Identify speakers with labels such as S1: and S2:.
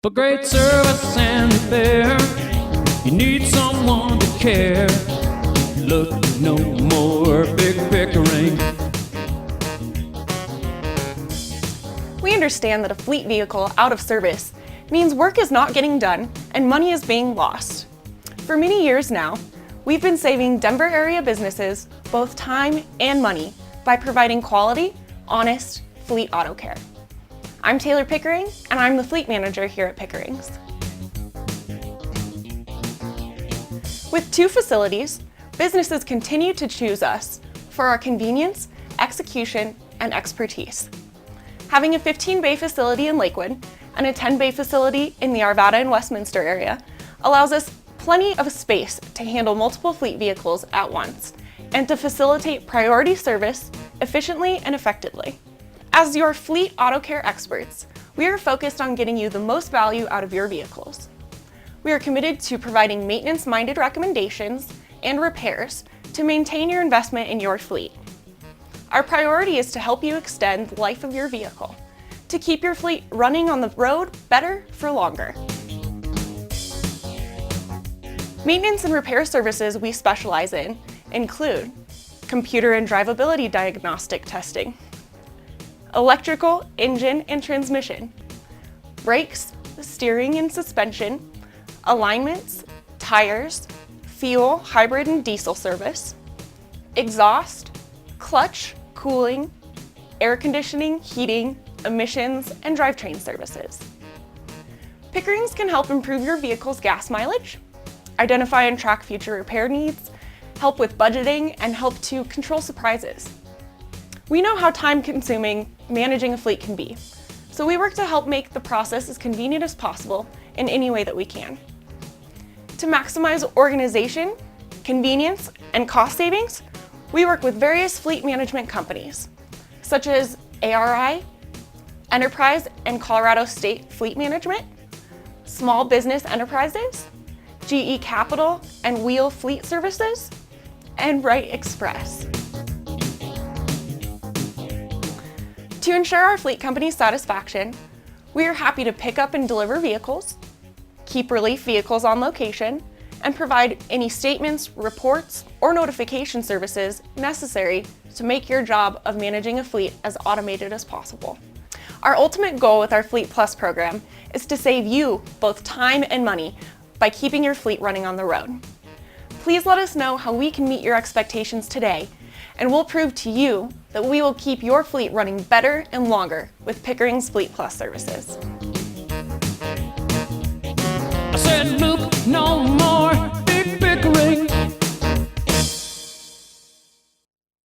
S1: For great service and repair, you need someone to care. Look no more, Big Pickering.
S2: We understand that a fleet vehicle out of service means work is not getting done and money is being lost. For many years now, we've been saving Denver area businesses both time and money by providing quality, honest fleet auto care. I'm Taylor Pickering, and I'm the fleet manager here at Pickering's. With 2 facilities, businesses continue to choose us for our convenience, execution, and expertise. Having a 15-bay facility in Lakewood and a 10-bay facility in the Arvada and Westminster area allows us plenty of space to handle multiple fleet vehicles at once and to facilitate priority service efficiently and effectively. As your fleet auto care experts, we are focused on getting you the most value out of your vehicles. We are committed to providing maintenance-minded recommendations and repairs to maintain your investment in your fleet. Our priority is to help you extend the life of your vehicle, to keep your fleet running on the road better for longer. Maintenance and repair services we specialize in include computer and drivability diagnostic testing, electrical, engine, and transmission, brakes, steering and suspension, alignments, tires, fuel, hybrid and diesel service, exhaust, clutch, cooling, air conditioning, heating, emissions, and drivetrain services. Pickering's can help improve your vehicle's gas mileage, identify and track future repair needs, help with budgeting, and help to control surprises. We know how time-consuming managing a fleet can be, so we work to help make the process as convenient as possible in any way that we can. To maximize organization, convenience, and cost savings, we work with various fleet management companies, such as ARI, Enterprise and Colorado State Fleet Management, Small Business Enterprises, GE Capital and Wheel Fleet Services, and Wright Express. To ensure our fleet company's satisfaction, we are happy to pick up and deliver vehicles, keep relief vehicles on location, and provide any statements, reports, or notification services necessary to make your job of managing a fleet as automated as possible. Our ultimate goal with our Fleet Plus program is to save you both time and money by keeping your fleet running on the road. Please let us know how we can meet your expectations today, and we'll prove to you that we will keep your fleet running better and longer with Pickering's Fleet Plus services.